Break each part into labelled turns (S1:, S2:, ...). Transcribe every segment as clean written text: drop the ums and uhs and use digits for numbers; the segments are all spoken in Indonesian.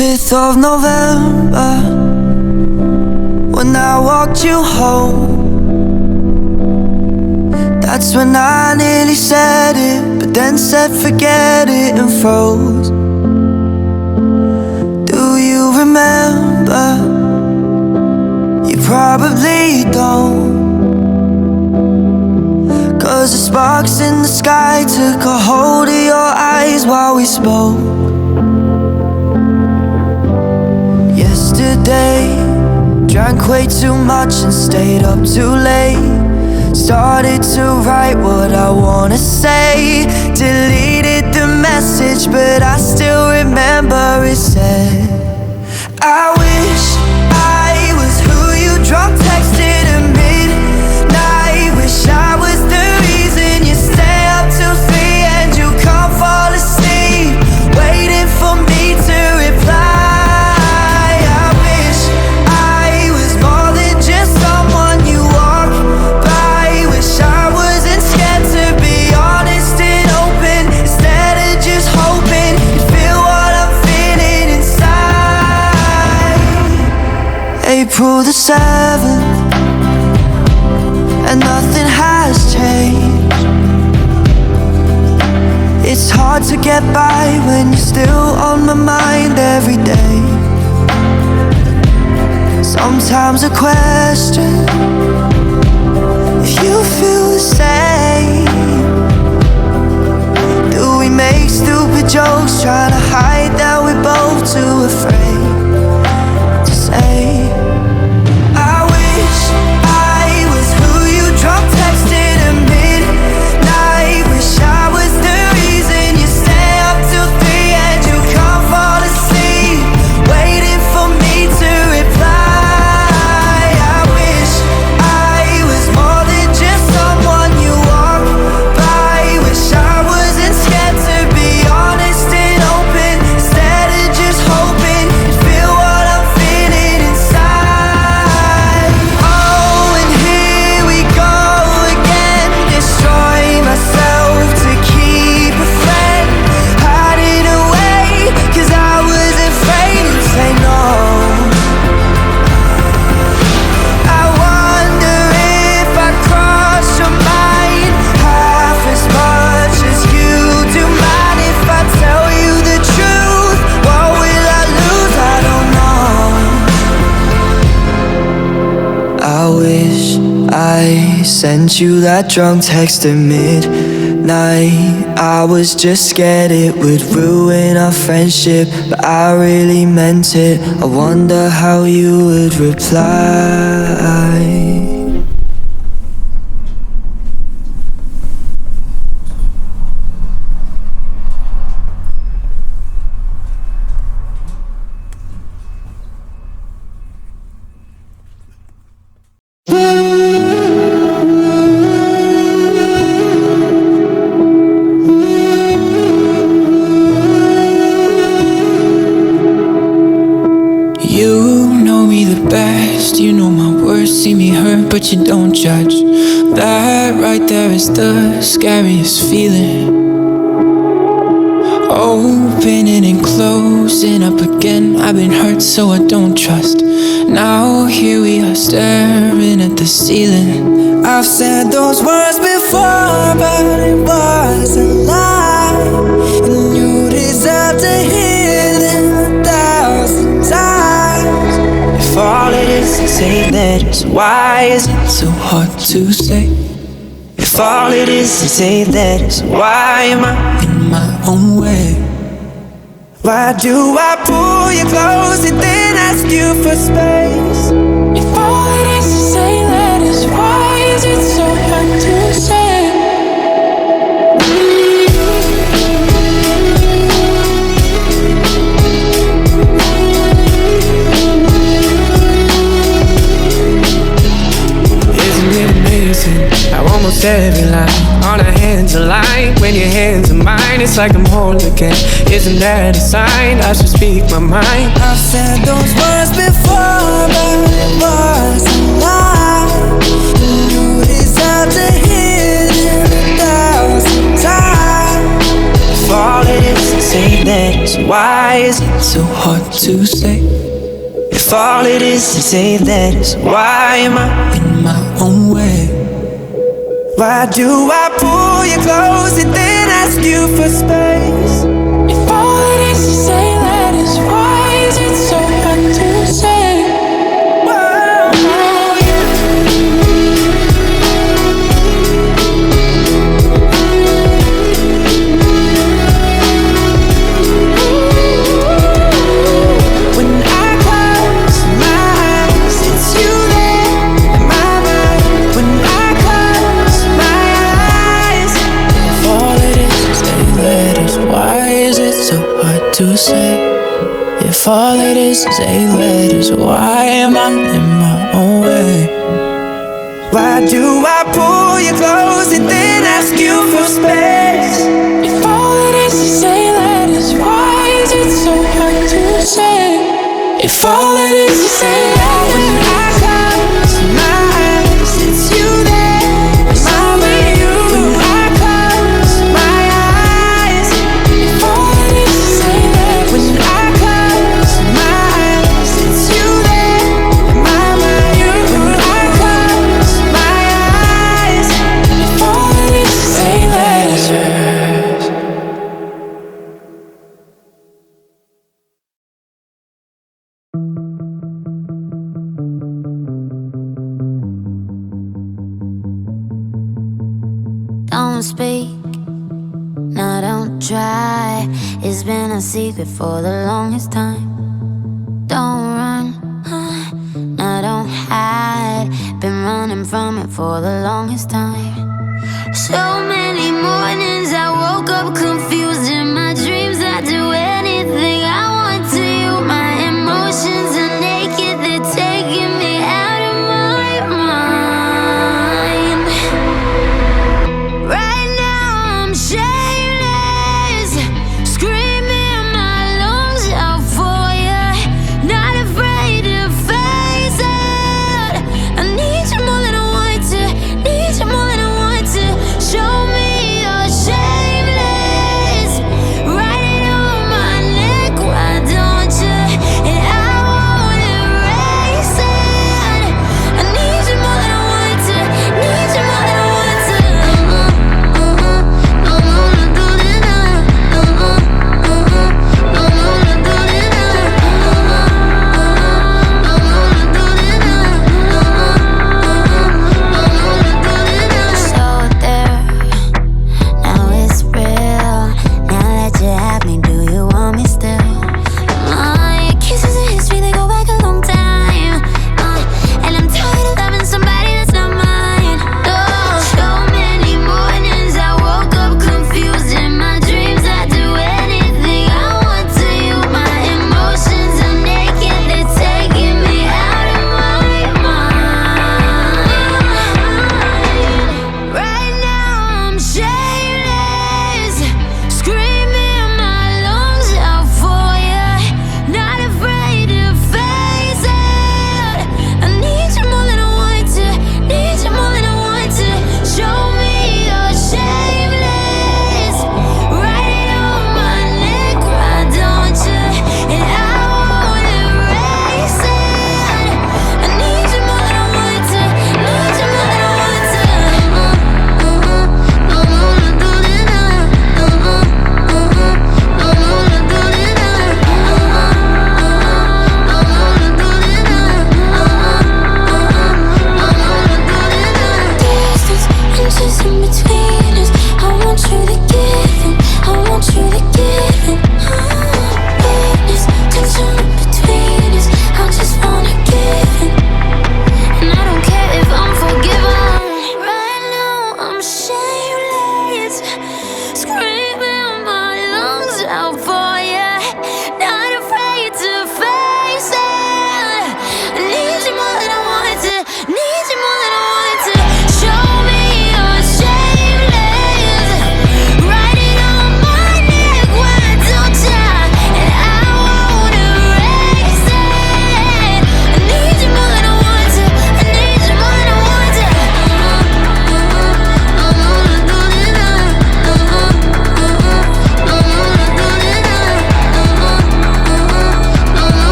S1: 5th of November, when I walked you home, that's when I nearly said it, but then said forget it and froze. Do you remember? You probably don't, 'cause the sparks in the sky took a hold of your eyes while we spoke. Yesterday, drank way too much and stayed up too late. Started to write what I wanna say, deleted the message, but I still remember it said, I wish I was who you drunk texted at midnight. Wish I was the reason you stay up till 3 and you can't fall asleep, waiting for me to reply. April the 7th, and nothing has changed. It's hard to get by when you're still on my mind every day. Sometimes I question if you feel the same. Do we make stupid jokes trying to hide that we're both too afraid to say? Sent you that drunk text at midnight. I was just scared it would ruin our friendship, but I really meant it. I wonder how you would reply.
S2: You know my words, see me hurt, but you don't judge. That right there is the scariest feeling. Opening and closing up again. I've been hurt, so I don't trust. Now here we are staring at the ceiling. I've said those words before, but it was a lie, and you deserve to hear them 1,000 times. If all it is to say that is, why is it so hard to say? If all it is to say that is, why am I in my own way? Why do I pull you close and then ask you for space? If all it is to say that is, why is it so hard to say? How almost every line on our hands align. When your hands are mine, it's like I'm whole again. Isn't that a sign I should speak my mind? I've said those words before, but it was a lie. You deserve to hear them 1,000 times. If all it is to say say that? Why is it so hard to say? If all it is to say that, why am I in my own way? Why do I pull you close and then ask you for space? If all it is to say that is, why is it so hard to say? To say, if all it is 8 letters, why am I in my own way? Why do I pull you close and then ask you for space? If all it is 8 letters, why is it so hard to say? If all it is 8 letters, when I close my eyes, it's you there, it's only you. When I close my eyes, if all it is 8 letters, when I close my eyes, it's you there, my mind. When I close my eyes, if all it is 8 letters.
S3: Don't speak, no, don't try. It's been a secret for the longest time. Don't run, no, don't hide. Been running from it for the longest time. So many mornings I woke up confused. In my dreams I do anything I want to you. My emotions are naked, they're taking me out of my mind. Right now I'm shameless, screaming my lungs out for you. Not afraid to face it. I need you more than I want to, need you more than I want to. Show me you're shameless.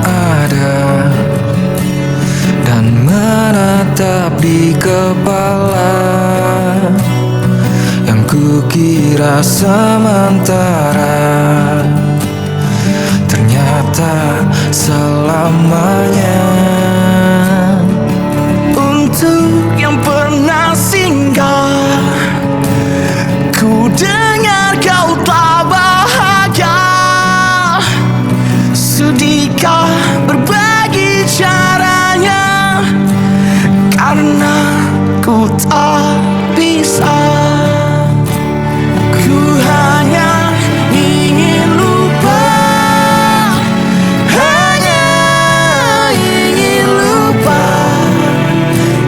S2: ada dan menatap di kepala yang kukira sementara, ternyata selamanya. Untuk yang pernah singgah, ku dengar kau tak bahagia. Sudihkah berbagi caranya, karena ku tak bisa. Ku hanya ingin lupa, hanya ingin lupa,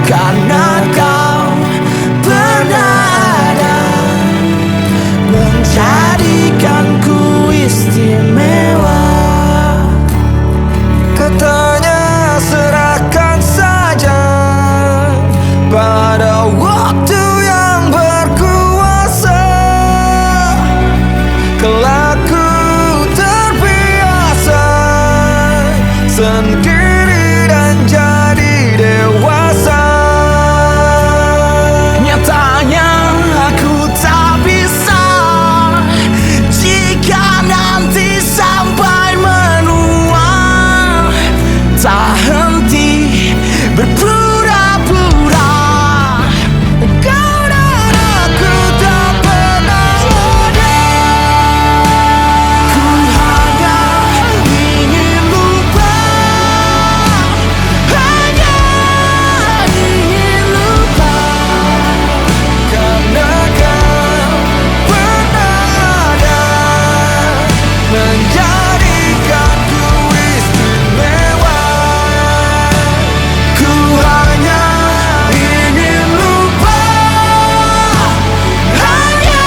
S2: karena kau pernah ada, menjadikanku istimewa. Katanya serahkan saja pada waktu yang berkuasa. Kelak ku terbiasa sendiri dan jadi dewasa. Nyatanya aku tak bisa jika nanti sampai menua, tak henti berpura-pura. Kau dan aku tak pernah ada. Ku hanya ingin lupa, hanya ingin lupa, karena kau pernah ada, menjadikanku istimewa. Ku hanya ingin lupa, hanya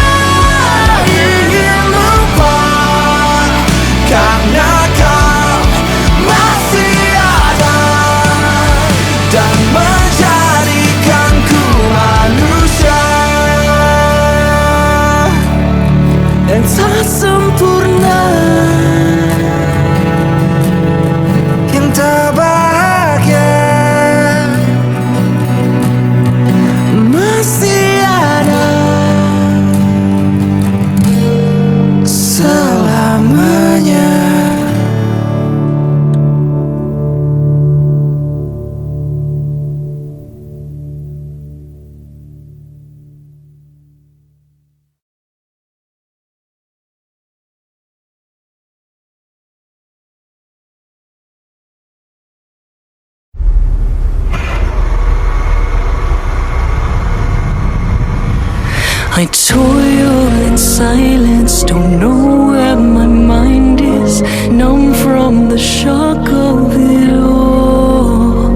S2: ingin lupa, karena kau masih ada dan menjadikanku manusia yang tak sempurna, yang tak bahagia, masih ada selamanya.
S4: I toil in silence, don't know where my mind is, numb from the shock of it all.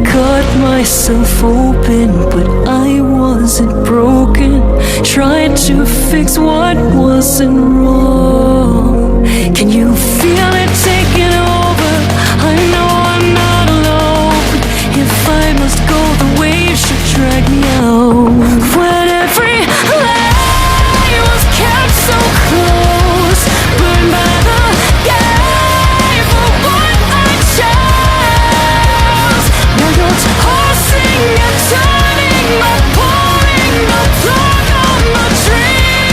S4: Cut myself open, but I wasn't broken. Tried to fix what wasn't wrong. Can you feel it taking over? I know I'm not alone. If I must go, the waves should drag me out. When every lie was kept so close, burned by the gate for what I chose. Now you're tossing and turning, not pouring the blood on my dreams.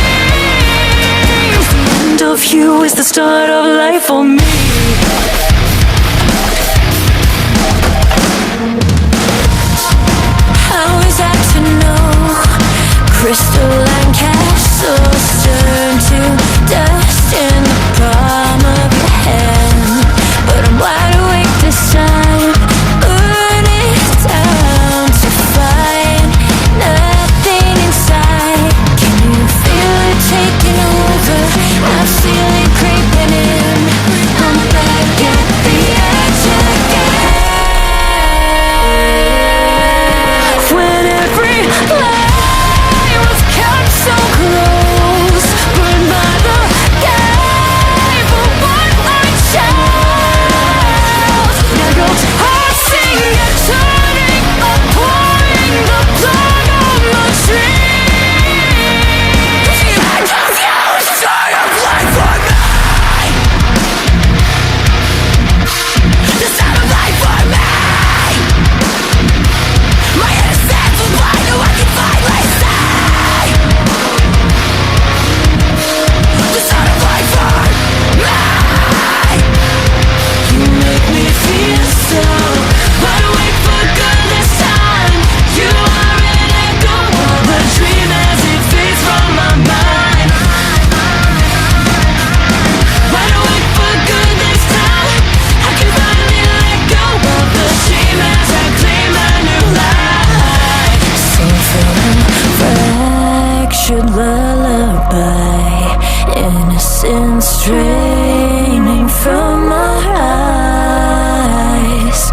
S4: The end of you is the start of life for me. How is that to know? Crystalline castles turn to dust in the palm of your hand. But I'm wide awake this time, burning down to find nothing inside. Can you feel it taking over? I feel it creeping in. I'm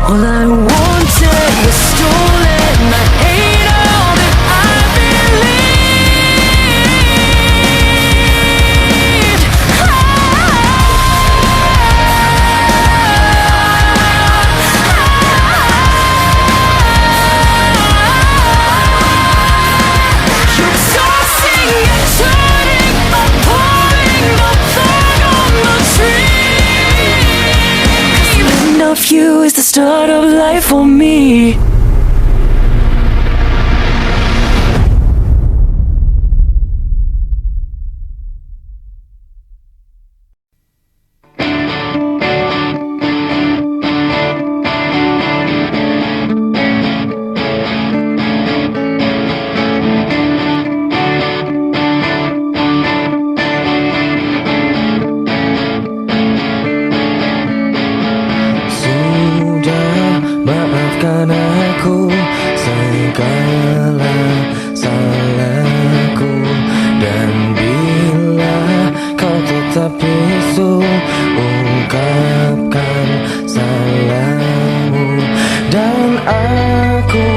S4: All I wanted was stolen. I hate all that I believed. You're tossing and turning, but pulling the plug on the tree. 'Cause the end of you is the start of life for me.
S5: Sudah, maafkan aku segala salahku. Dan bila kau tetap bisu, ungkapkan salahmu. Dan aku,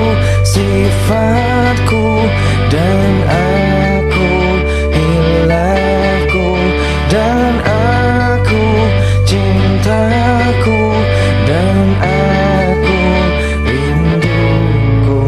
S5: sifatku, dan aku, hilafku, dan aku, cintaku, dan aku, rinduku.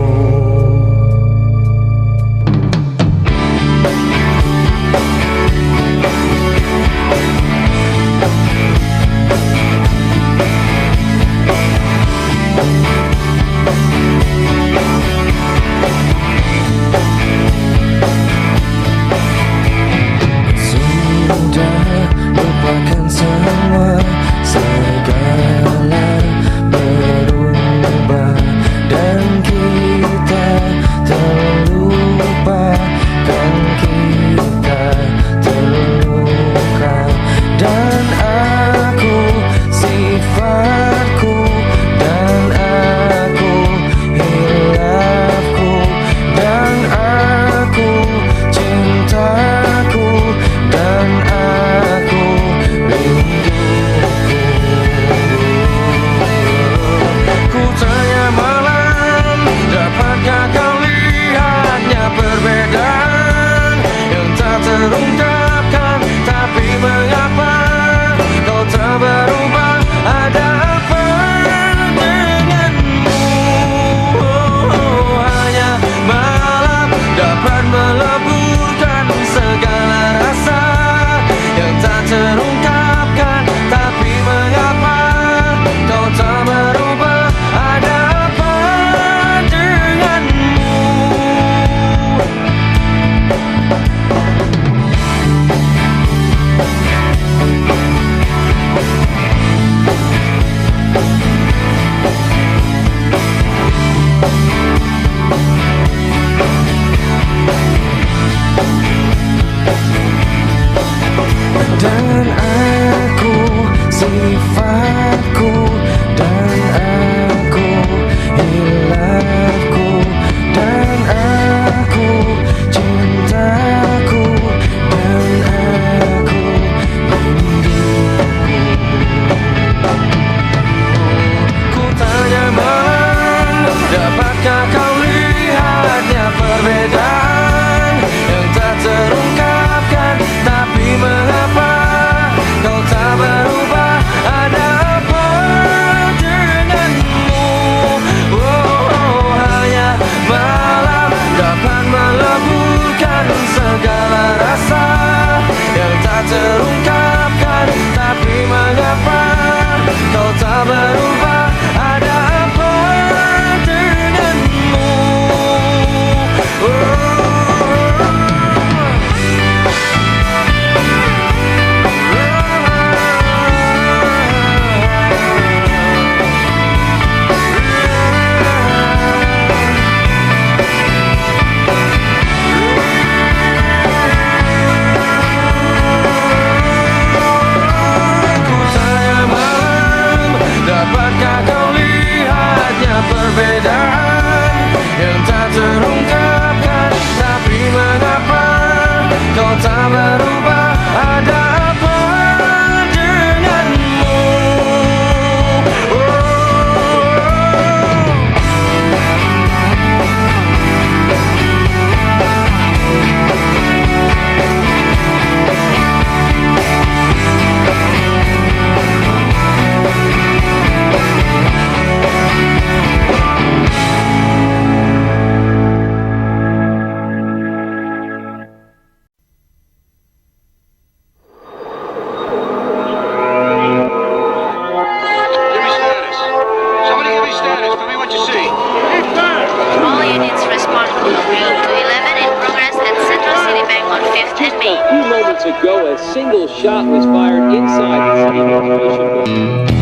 S6: ago, a single shot was fired inside the city administration building.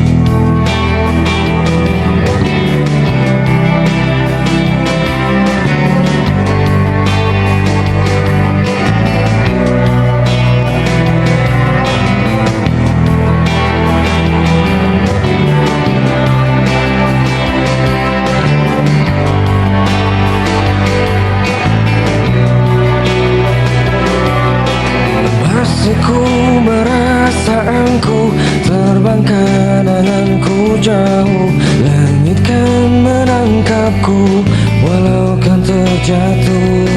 S5: Ku merasa engkau terbangkan anganku jauh. Langit kan menangkapku walau kan terjatuh.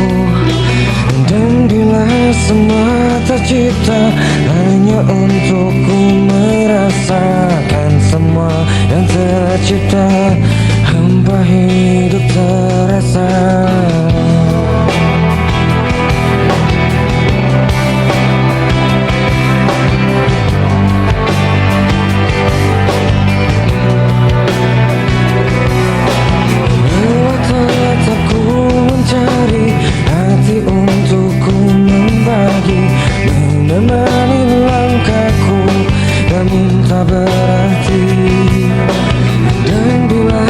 S5: Dan bila semua tercipta hanya untukku merasakan semua yang tercipta, hampa hidup terasa. Menemani langkahku dan minta berarti. Dan bila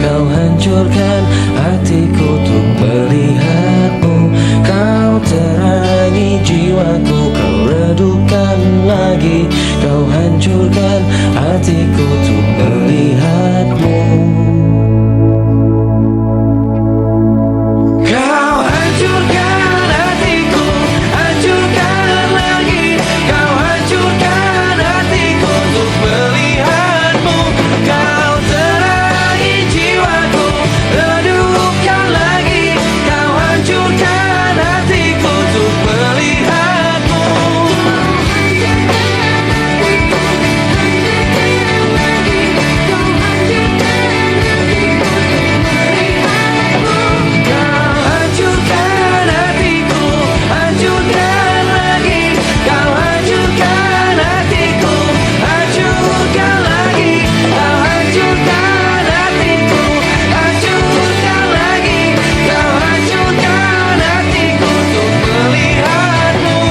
S5: Kau hancurkan hatiku untuk melihatmu. Kau terangi jiwaku, kau redupkan lagi. Kau hancurkan hatiku untuk melihatmu. Kau hancurkan hatiku, hancurkan lagi. Kau hancurkan hatiku untuk melihatmu. Kau terangi jiwaku, redupkan lagi. Kau hancurkan hatiku untuk melihatmu. Kau hancurkan hatiku, hancurkan lagi. Kau hancurkan hatiku, hancurkan lagi. Kau hancurkan hatiku, hancurkan lagi. Kau hancurkan hatiku untuk melihatmu.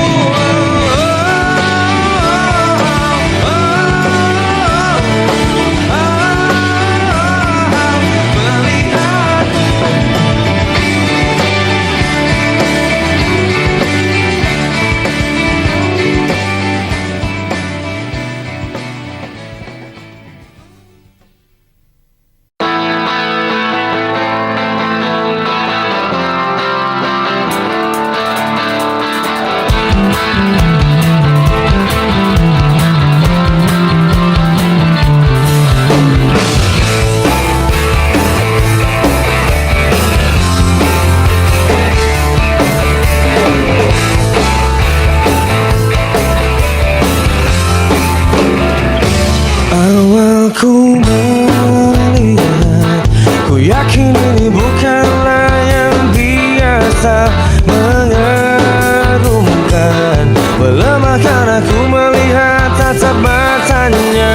S5: Awal ku melihat, ku yakin ini bukanlah yang biasa. Mengagumkan, melemahkan aku melihat tatap matanya.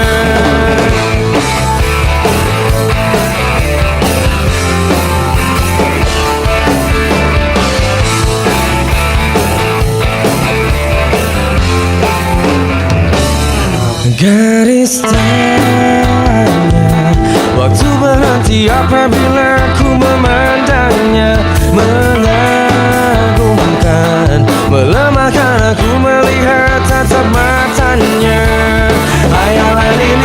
S5: Garis tanya, waktu berhenti apabila ku memandangnya. Mengagumkan, melemahkan aku melihat tatap matanya. Hayalan ini